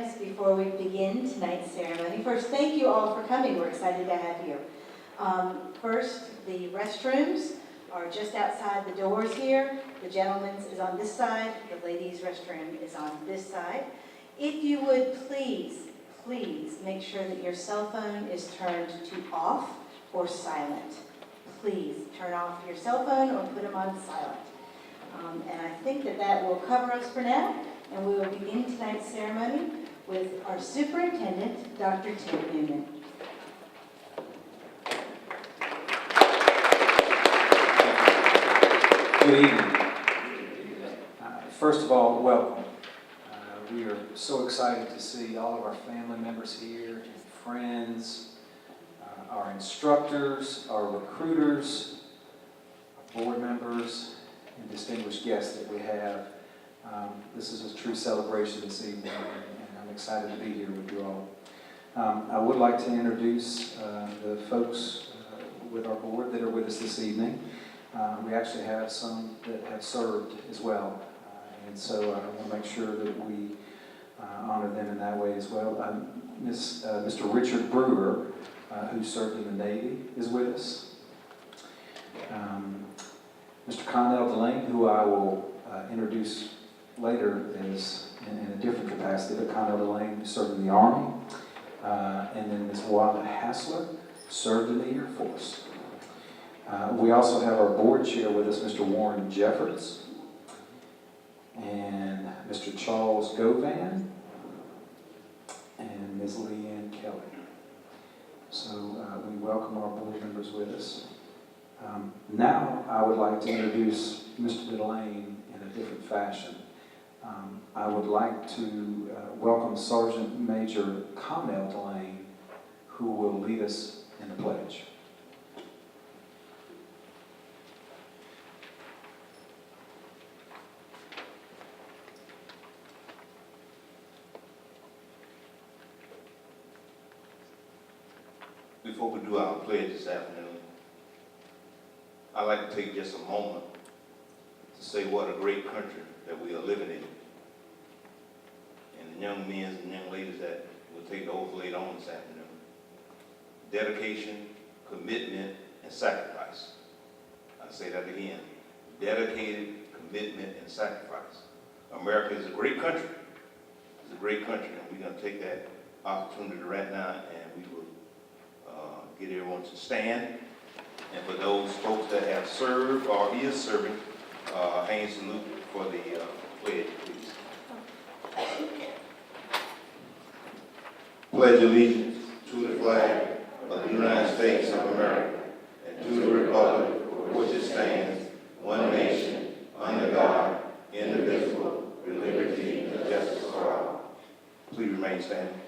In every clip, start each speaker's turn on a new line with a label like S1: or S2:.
S1: us before we begin tonight's ceremony. First, thank you all for coming. We're excited to have you. First, the restrooms are just outside the doors here. The gentleman's is on this side. The ladies' restroom is on this side. If you would please make sure that your cell phone is turned to off or silent. Please turn off your cell phone or put them on silent. And I think that will cover us for now. And we will begin tonight's ceremony with our superintendent, Dr. Tim Newman.
S2: Good evening. First of all, welcome. We are so excited to see all of our family members here, and friends, our instructors, our recruiters, our board members, and distinguished guests that we have. This is a true celebration this evening, and I'm excited to be here with you all. I would like to introduce the folks with our board that are with us this evening. We actually have some that have served as well, and so I want to make sure that we honor them in that way as well. Mr. Richard Brewer, who served in the Navy, is with us. Mr. Connell Delane, who I will introduce later, is in a different capacity, but Connell Delane served in the Army. And then Ms. Wanda Hassler served in the Air Force. We also have our board chair with us, Mr. Warren Jeffords, and Mr. Charles Govan, and Ms. Leanne Kelly. So we welcome our board members with us. Now I would like to introduce Mr. Delane in a different fashion. I would like to welcome Sergeant Major Connell Delane, who will lead us in the pledge.
S3: Before we do our pledge this afternoon, I'd like to take just a moment to say what a great country that we are living in. And the young men and young ladies that will take the oath later on this afternoon. Dedication, commitment, and sacrifice. I'll say that again. Dedicated, commitment, and sacrifice. America is a great country. It's a great country, and we're going to take that opportunity right now, and we will get everyone to stand. And for those folks that have served or is serving, hang salute for the pledge, please. Pledge allegiance to the flag of the United States of America and to the republic for which it stands, one nation, under God, indivisible, with liberty and justice for all. Please remain standing.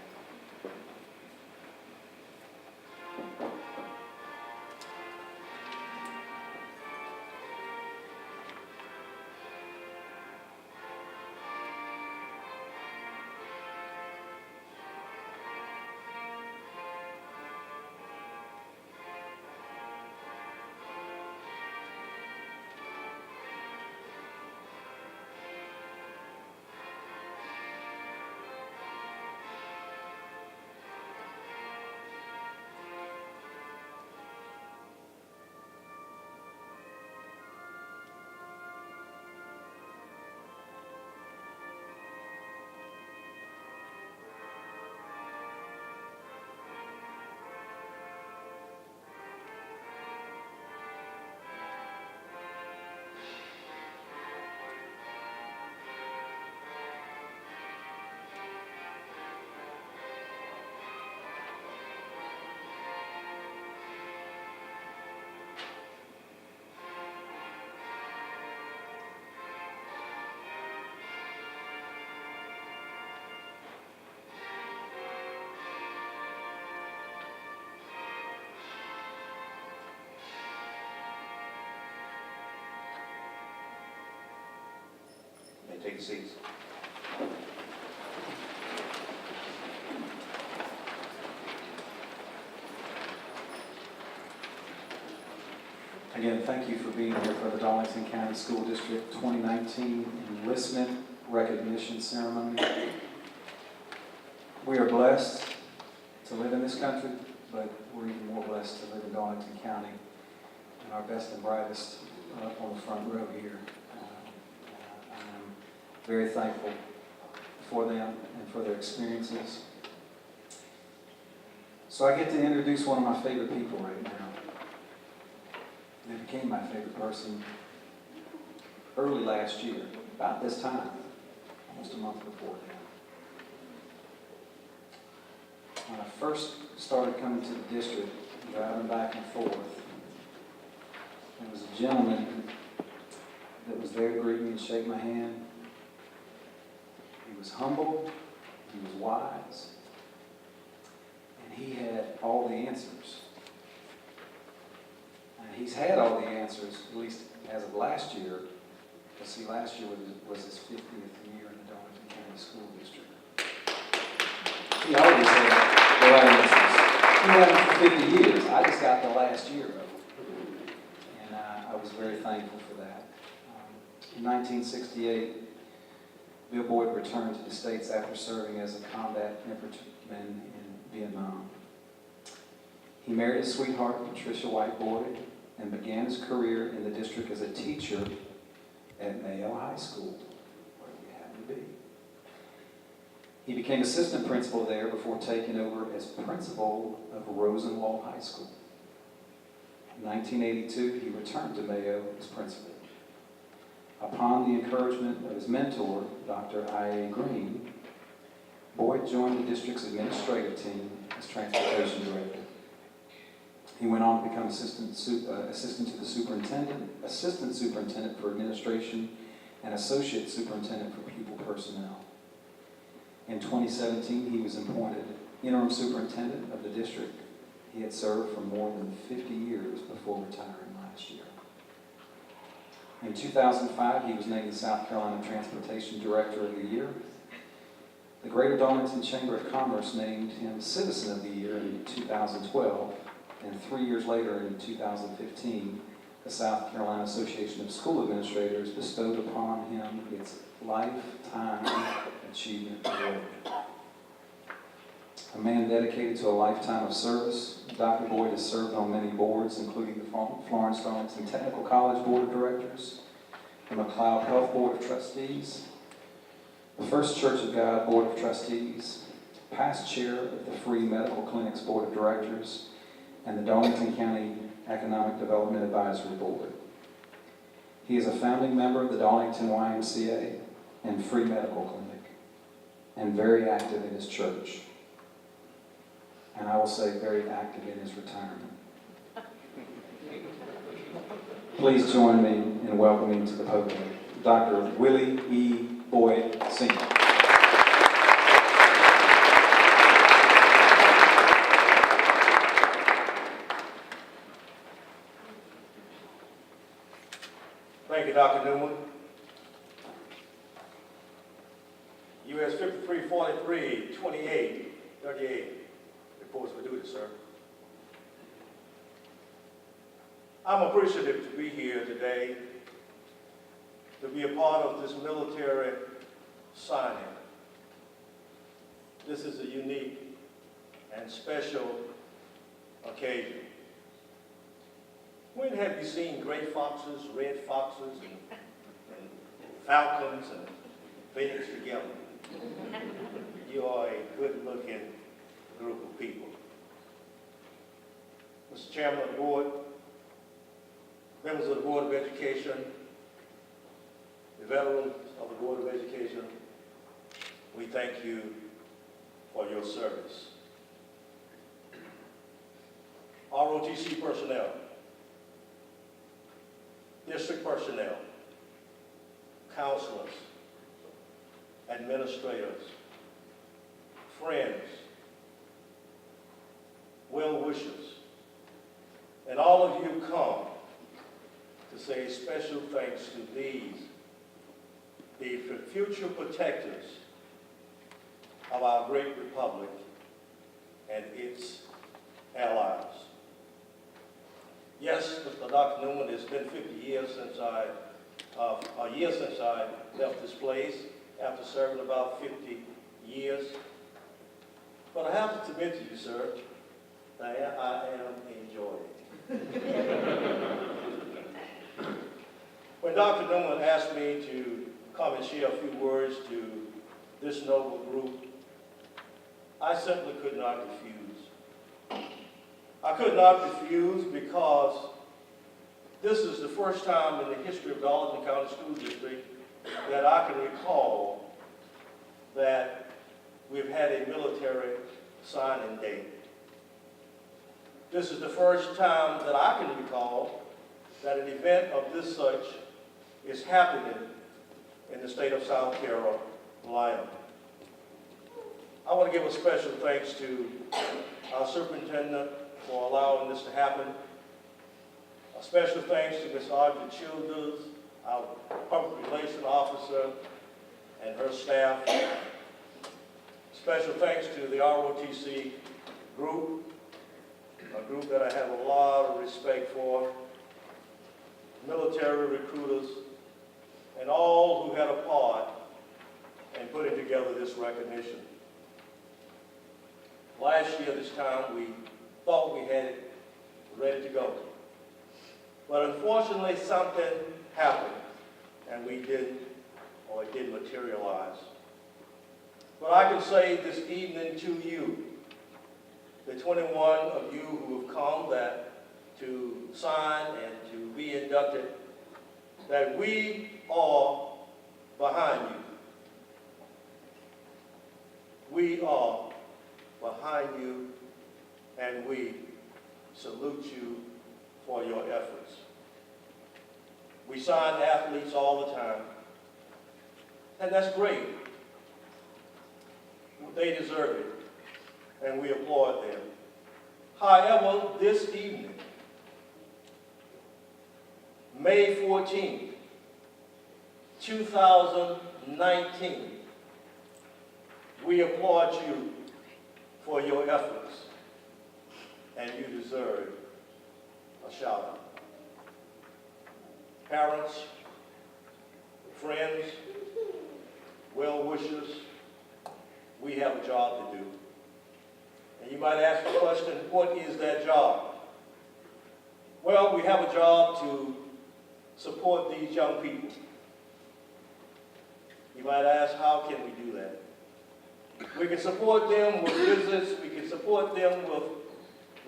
S3: Take a seat.
S2: Again, thank you for being here for the Darlington County School District 2019 Enlistment Recognition Ceremony. We are blessed to live in this country, but we're even more blessed to live in Darlington County, and our best and brightest are up on the front row here. I'm very thankful for them and for their experiences. So I get to introduce one of my favorite people right now. They became my favorite person early last year, about this time, almost a month before that. When I first started coming to the district, driving back and forth, there was a gentleman that was there to greet me and shake my hand. He was humble, he was wise, and he had all the answers. And he's had all the answers, at least as of last year. Because see, last year was his 50th year in the Darlington County School District. He always had the right answers. He had them for 50 years. I just got the last year of them. And I was very thankful for that. In 1968, Willy Boyd returned to the States after serving as a combat infantryman in Vietnam. He married his sweetheart, Patricia White Boyd, and began his career in the district as a teacher at Mayo High School, where we happen to be. He became assistant principal there before taking over as principal of Rosenwald High School. In 1982, he returned to Mayo as principal. Upon the encouragement of his mentor, Dr. I.A. Green, Boyd joined the district's administrative team as transportation director. He went on to become assistant to the superintendent, assistant superintendent for administration, and associate superintendent for pupil personnel. In 2017, he was appointed interim superintendent of the district. He had served for more than 50 years before retiring last year. In 2005, he was named the South Carolina Transportation Director of the Year. The Greater Darlington Chamber of Commerce named him Citizen of the Year in 2012, and 3 years later, in 2015, the South Carolina Association of School Administrators bestowed upon him its Lifetime Achievement Award. A man dedicated to a lifetime of service, Dr. Boyd has served on many boards, including the Florence Darlington Technical College Board of Directors, the McLeod Health Board of Trustees, the First Church of God Board of Trustees, past chair of the Free Medical Clinics Board of Directors, and the Darlington County Economic Development Advisory Board. He is a founding member of the Darlington YMCA and Free Medical Clinic, and very active in his church. And I will say very active in his retirement. Please join me in welcoming to the podium Dr. Willy E. Boyd, Sr.
S4: Thank you, Dr. Newman. U.S. 5343, 28, 38. Reports for duty, sir. I'm appreciative to be here today to be a part of this military signing. This is a unique and special occasion. When have you seen gray foxes, red foxes, and falcons and phoenix together? You are a good-looking group of people. Mr. Chairman of the Board, members of the Board of Education, the veterans of the Board of Education, we thank you for your service. ROTC personnel, district personnel, counselors, administrators, friends, well-wishers, and all of you come to say special thanks to these, the future protectors of our great republic and its allies. Yes, Mr. Dr. Newman, it's been 50 years since a year since I left this place after serving about 50 years. But I have to submit to you, sir, that I am enjoying it. When Dr. Newman asked me to come and share a few words to this noble group, I simply could not refuse. I could not refuse because this is the first time in the history of Darlington County School District that I can recall that we've had a military signing day. This is the first time that I can recall that an event of this such is happening in the state of South Carolina. I want to give a special thanks to our superintendent for allowing this to happen. A special thanks to Ms. Audrey Childers, our public relations officer, and her staff. Special thanks to the ROTC group, a group that I have a lot of respect for, military recruiters, and all who had a part in putting together this recognition. Last year, this time, we thought we had it ready to go. But unfortunately, something happened, and we didn't, or it didn't materialize. But I can say this evening to you, the 21 of you who have come to sign and to be inducted, that we are behind you. We are behind you, and we salute you for your efforts. We sign athletes all the time, and that's great. They deserve it, and we applaud them. However, this evening, May 14, 2019, we applaud you for your efforts, and you deserve a shout out. Parents, friends, well-wishers, we have a job to do. And you might ask the question, what is that job? Well, we have a job to support these young people. You might ask, how can we do that? We can support them with visits, we can support them with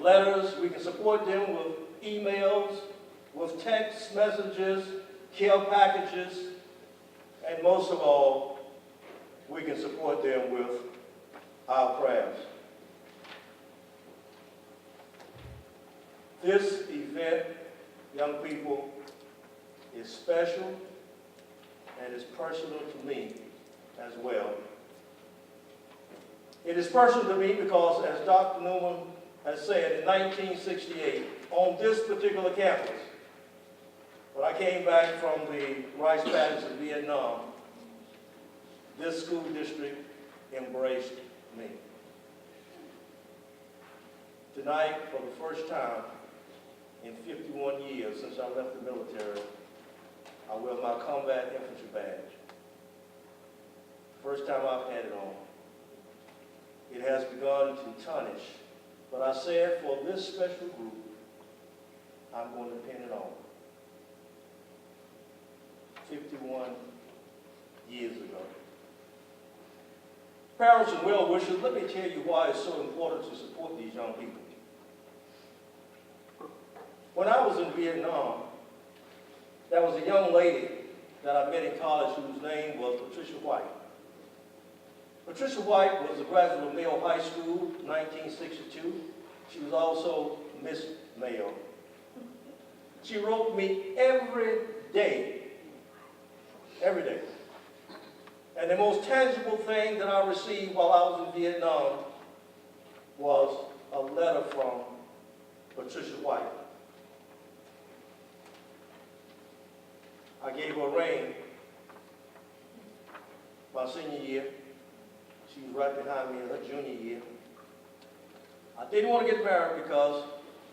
S4: letters, we can support them with emails, with text messages, care packages, and most of all, we can support them with our prayers. This event, young people, is special and is personal to me as well. It is personal to me because, as Dr. Newman has said, in 1968, on this particular campus, when I came back from the rice paddies of Vietnam, this school district embraced me. Tonight, for the first time in 51 years since I left the military, I wear my combat infantry badge. First time I've had it on. It has begun to tarnish, but I said for this special group, I'm going to pin it on. 51 years ago. Parents and well-wishers, let me tell you why it's so important to support these young people. When I was in Vietnam, there was a young lady that I met in college whose name was Patricia White. Patricia White was a graduate of Mayo High School in 1962. She was also Miss Mayo. She wrote me every day. Every day. And the most tangible thing that I received while I was in Vietnam was a letter from Patricia White. I gave her a ring my senior year. She was right behind me in her junior year. I didn't want to get married because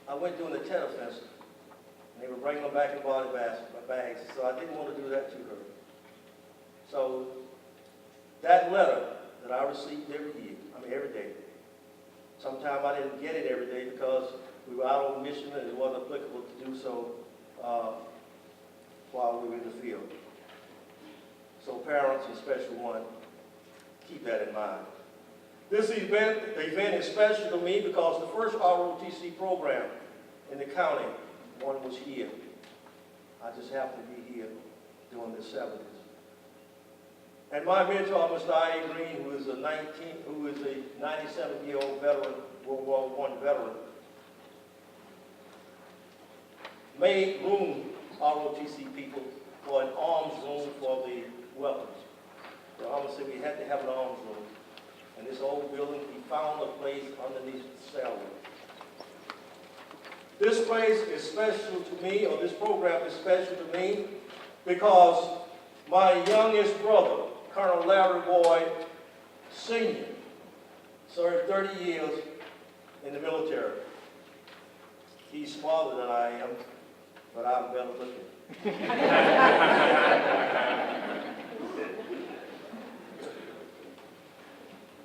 S4: I went during the Tet Offensive. And they were bringing them back in body bags, so I didn't want to do that to her. So that letter that I received every day, Sometimes I didn't get it every day because we were out on mission and it wasn't applicable to do so while we were in the field. So parents, and especially one, keep that in mind. This event is special to me because the first ROTC program in the county, one was here. I just happened to be here during the 70s. And my mentor, Mr. I.A. Green, who is a 97-year-old veteran, World War I veteran, made room, ROTC people, for an arms room for the weapons. So I'm gonna say we had to have an arms room. In this old building, he found a place underneath the cell. This place is special to me, or this program is special to me, because my youngest brother, Colonel Larry Boyd, Sr., served 30 years in the military. He's smaller than I am, but I'm better looking.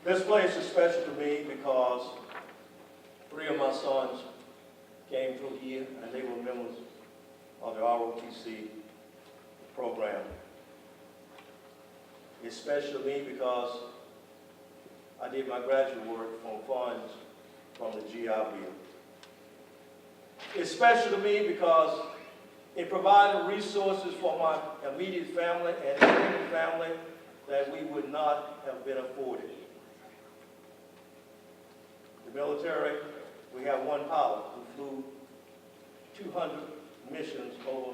S4: This place is special to me because 3 of my sons came through here and they were members of the ROTC program. It's special to me because I did my graduate work from funds from the GI Bill. It's special to me because it provided resources for my immediate family and extended family that we would not have been afforded. The military, we have one pilot who flew 200 missions over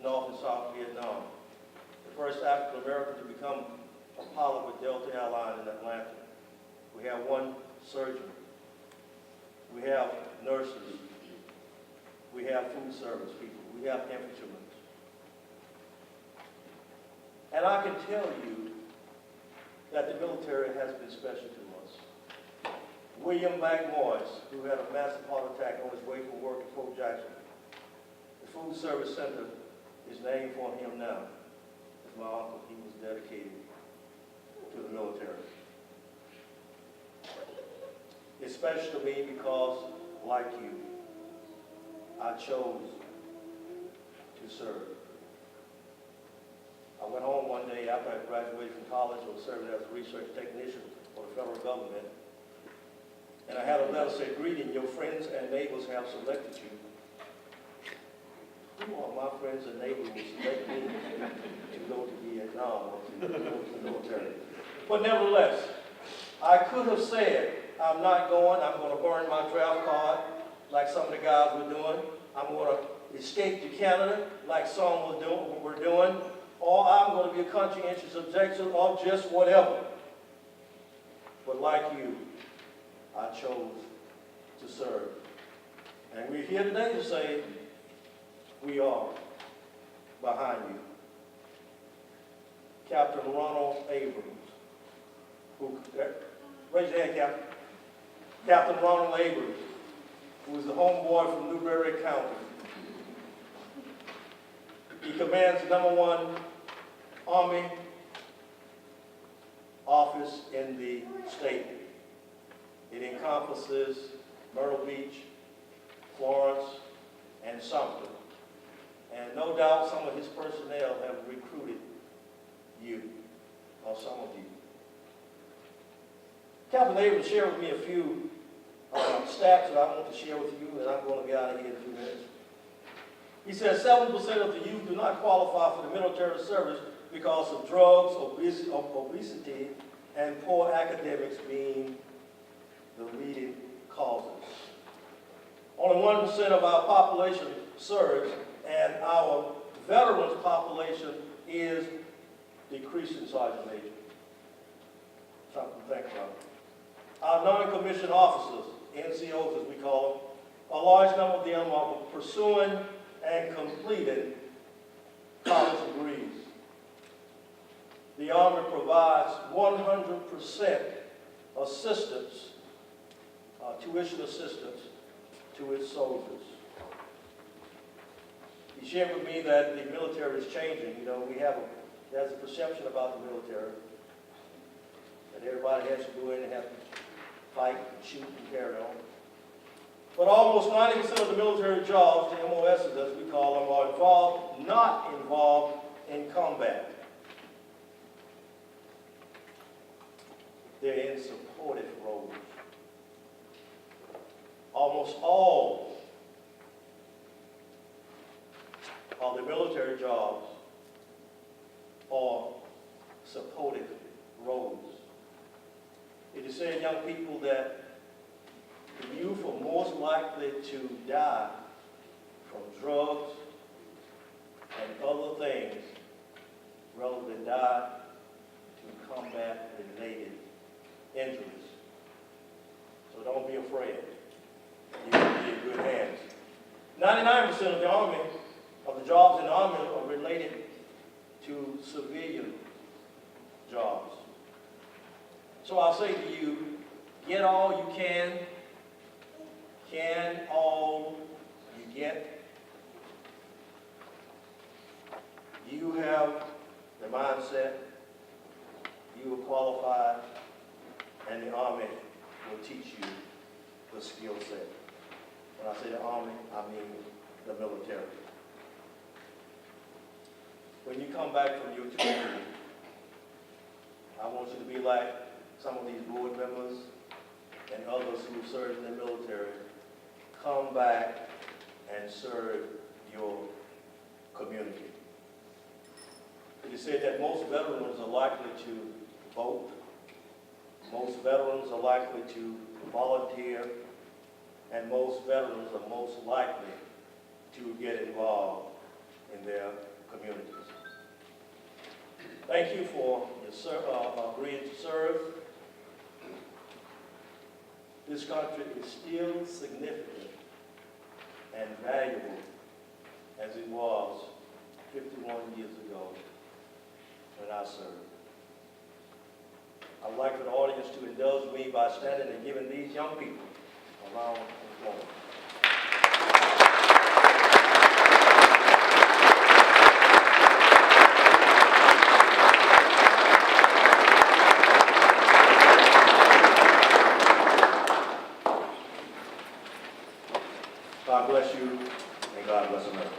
S4: North and South Vietnam. The first African American to become a pilot with Delta Airlines in Atlanta. We have one surgeon. We have nurses. We have food service people. We have infantrymen. And I can tell you that the military has been special to us. William McMorris, who had a massive heart attack on his way from work at Fort Jackson. The Food Service Center is named for him now. As my uncle, he was dedicated to the military. It's special to me because, like you, I chose to serve. I went home one day after I graduated from college and was serving as a research technician for the federal government. And I had a letter say, "Greeting, your friends and neighbors have selected you." Who are my friends and neighbors who select me to go to Vietnam or to go to the military? But nevertheless, I could have said, I'm not going, I'm going to burn my draft card like some of the guys were doing. I'm going to escape to Canada like some were doing. Or I'm going to be a conscientious objector or just whatever. But like you, I chose to serve. And we're here today to say, we are behind you. Captain Ronald Abrams, who, raise your hand, Captain. Captain Ronald Abrams, who is the homeboy from Newberry County. He commands the #1 Army office in the state. It encompasses Myrtle Beach, Florence, and Sumter. And no doubt some of his personnel have recruited you, or some of you. Captain Abrams shared with me a few stats that I want to share with you, and I'm going to get out of here in a few minutes. He says 7% of the youth do not qualify for the military service because of drugs, obesity, and poor academics being the leading causes. Only 1% of our population serves, and our veterans population is decreasing, Sergeant Major. Something to think about. Our non-commissioned officers, NCOs as we call them, a large number of them are pursuing and completing college degrees. The Army provides 100% assistance, tuition assistance to its soldiers. He shared with me that the military is changing. You know, there's a perception about the military that everybody has to go in and have to fight, shoot, and carry on. But almost 90% of the military jobs, the MOSs as we call them, are not involved in combat. They're in supportive roles. Almost all of the military jobs are supportive roles. It is said, young people, that the youth are most likely to die from drugs and other things rather than die to combat-related injuries. So don't be afraid. You will be in good hands. 99% of the Army, of the jobs in the Army, are related to civilian jobs. So I'll say to you, get all you can all you get. You have the mindset, you are qualified, and the Army will teach you the skill set. When I say the Army, I mean the military. When you come back from your community, I want you to be like some of these board members and others who serve in the military. Come back and serve your community. It is said that most veterans are likely to vote. Most veterans are likely to volunteer. And most veterans are most likely to get involved in their communities. Thank you for your agreeing to serve. This country is still significant and valuable as it was 51 years ago when I served. I'd like for the audience to indulge me by standing and giving these young people a round of applause. God bless you, and God bless America.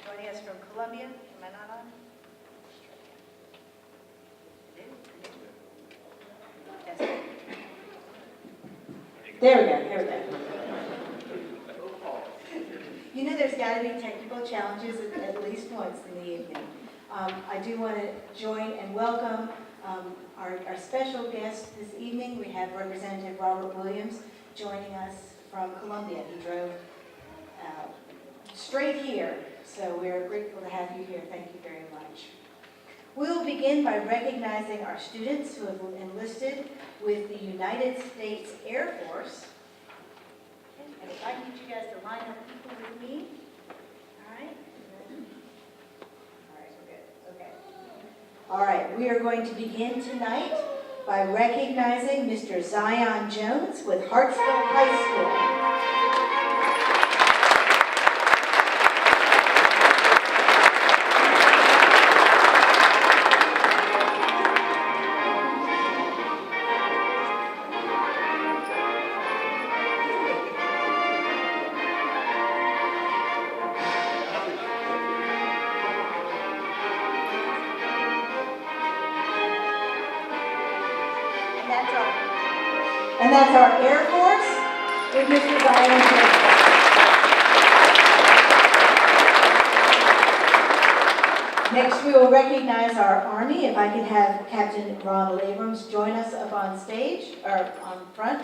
S1: Joining us from Columbia. Am I not on? Yes. There we go. You know there's got to be technical challenges at least once in the evening. I do want to join and welcome our special guest this evening. We have Representative Robert Williams joining us from Columbia. He drove straight here, so we're grateful to have you here. Thank you very much. We'll begin by recognizing our students who have enlisted with the United States Air Force. And if I can get you guys to line up people with me. All right. All right, we're good. Okay. All right, we are going to begin tonight by recognizing Mr. Zion Jones with Hartsville High School. And that's our Air Force with Mr. Zion Jones. Next, we will recognize our Army. If I could have Captain Ronald Abrams join us up on stage, or on front.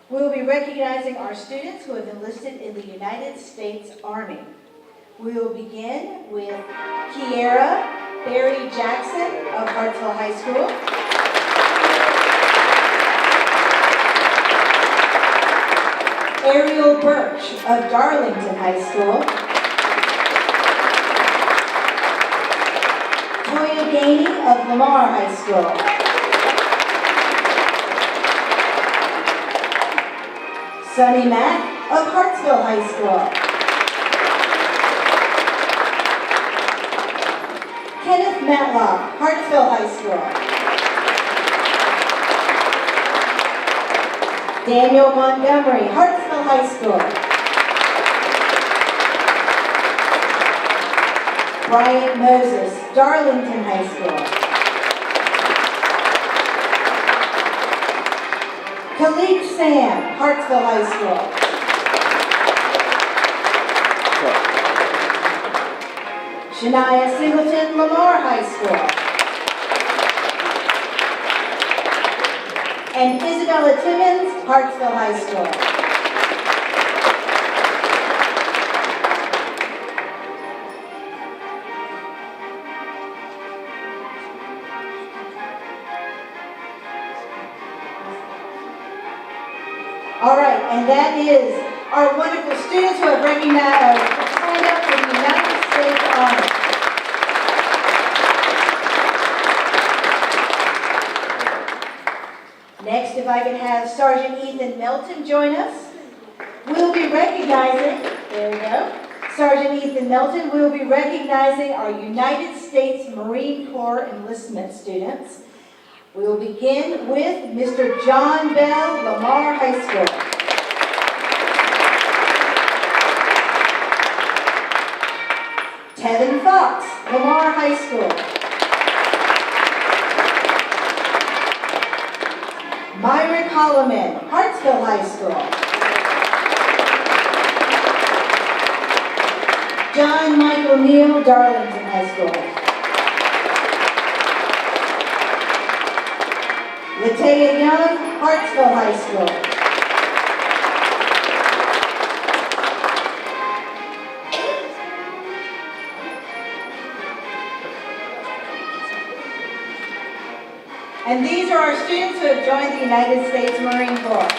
S1: We will be recognizing our students who have enlisted in the United States Army. We will begin with Kiera Barry Jackson of Hartsville High School. Birch of Darlington High School. Toya Gainey of Lamar High School. Sonny Mack of Hartsville High School. Kenneth Matlock, Hartsville High School. Daniel Montgomery, Hartsville High School. Bryant Moses, Darlington High School. Khalid Sam, Hartsville High School. Shania Singleton, Lamar High School. And Isabella Timmons, Hartsville High School. All right, and that is our wonderful students who have signed up for the United States Army. Next, if I could have Sergeant Ethan Melton join us. We'll be recognizing, there we go, Sergeant Ethan Melton will be recognizing our United States Marine Corps enlistment students. We will begin with Mr. John Bell, Lamar High School. Tevin Fox, Lamar High School. Myra Colliman, Hartsville High School. John Michael Neal, Darlington High School. Latea Young, Hartsville High School. And these are our students who have joined the United States Marine Corps.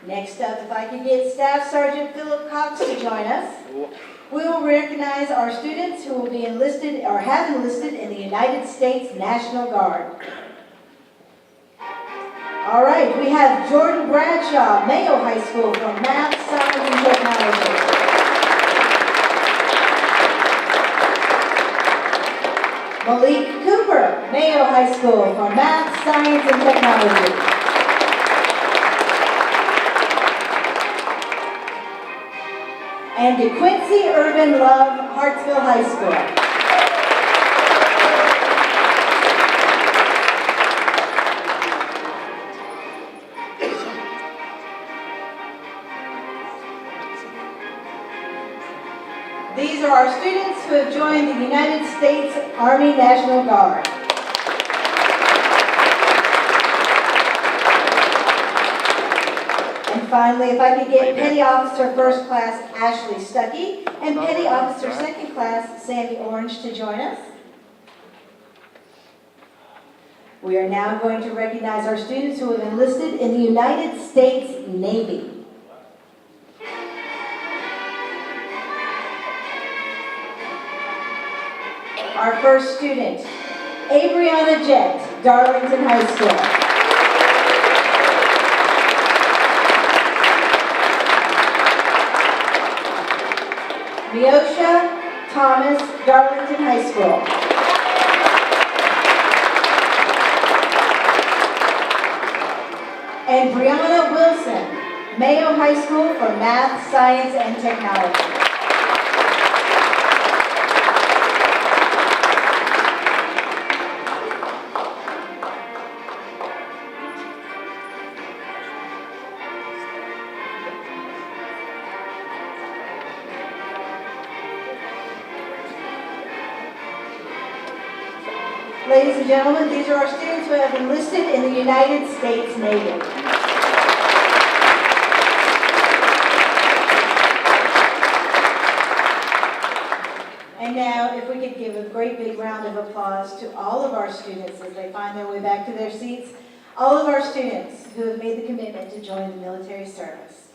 S1: Next up, if I could get Staff Sergeant Philip Cox to join us. We will recognize our students who will be enlisted or have enlisted in the United States National Guard. All right, we have Jordan Bradshaw, Mayo High School from Math, Science, and Technology. Malik Cooper, Mayo High School for Math, Science, and Technology. And DeQuincy Irvin Love, Hartsville High School. These are our students who have joined the United States Army National Guard. And finally, if I could get Petty Officer First Class Ashley Stuckey and Petty Officer Second Class Sandy Orange to join us. We are now going to recognize our students who have enlisted in the United States Navy. Our first student, Abriana Jett, Darlington High School. Miosha Thomas, Darlington High School. And Brianna Wilson, Mayo High School for Math, Science, and Technology. Ladies and gentlemen, these are our students who have enlisted in the United States Navy. And now, if we could give a great big round of applause to all of our students as they find their way back to their seats. All of our students who have made the commitment to join the military service.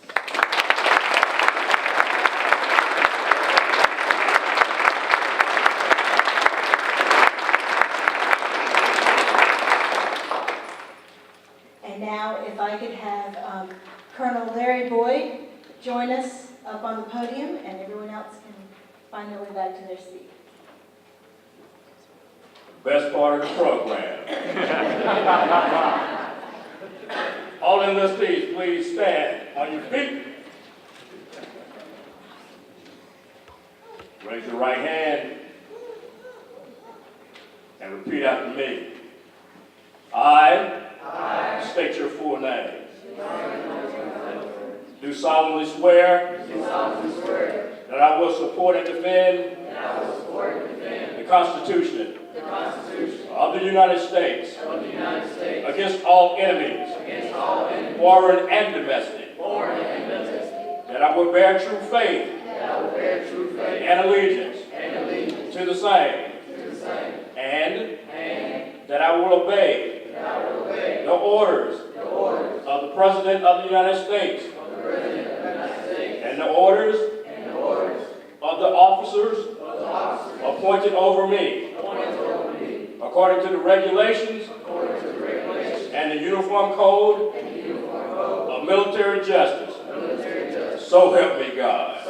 S1: And now, if I could have Colonel Larry Boyd join us up on the podium, and everyone else can find their way back to their seat.
S5: Best part of the program. All enlistees, please stand on your feet. Raise your right hand and repeat after me. I state your full name. Do solemnly swear that I will support and defend the Constitution of the United States against all enemies, foreign and domestic. That I will bear true faith and allegiance to the same. And that I will obey the orders of the President of the United States and the orders of the officers appointed over me according to the regulations and the Uniform Code of Military Justice. So help me God.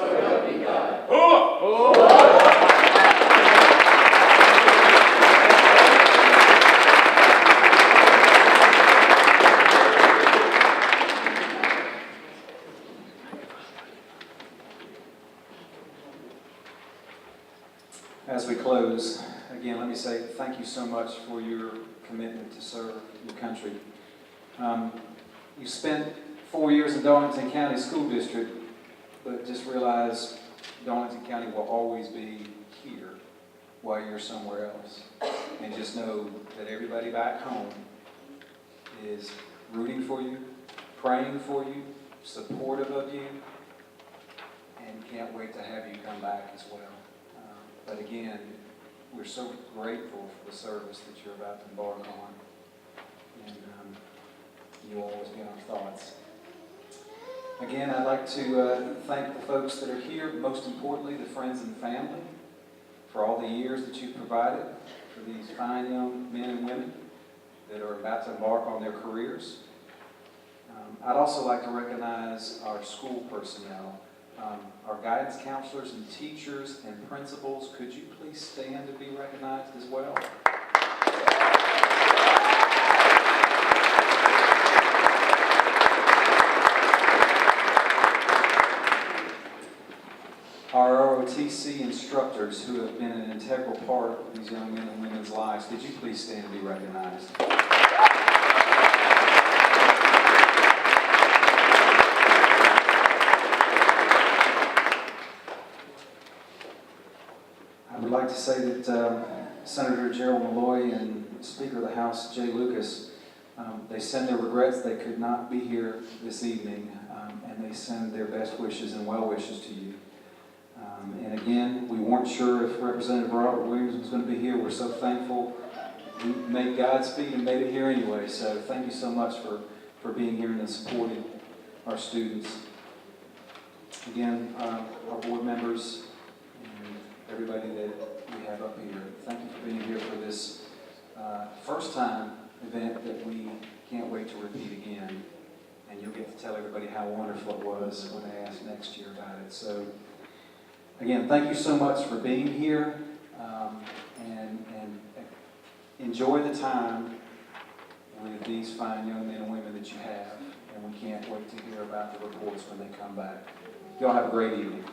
S2: As we close, again, let me say thank you so much for your commitment to serve your country. You spent 4 years in Darlington County School District, but just realize Darlington County will always be here while you're somewhere else. And just know that everybody back home is rooting for you, praying for you, supportive of you, and can't wait to have you come back as well. But again, we're so grateful for the service that you're about to embark on. And you'll always be in our thoughts. Again, I'd like to thank the folks that are here, most importantly, the friends and family, for all the years that you've provided for these fine young men and women that are about to embark on their careers. I'd also like to recognize our school personnel. Our guidance counselors and teachers and principals, could you please stand to be recognized as well? Our ROTC instructors who have been an integral part of these young men and women's lives, could you please stand to be recognized? I would like to say that Senator Gerald Malloy and Speaker of the House Jay Lucas, they send their regrets they could not be here this evening, and they send their best wishes and well wishes to you. And again, we weren't sure if Representative Robert Williams was going to be here. We're so thankful we made Godspeed and made it here anyway. So thank you so much for being here and supporting our students. Again, our board members, everybody that we have up here, thank you for being here for this first time event that we can't wait to repeat again. And you'll get to tell everybody how wonderful it was when they ask next year about it. So again, thank you so much for being here, and enjoy the time with these fine young men and women that you have. And we can't wait to hear about the reports when they come back. Y'all have a great evening.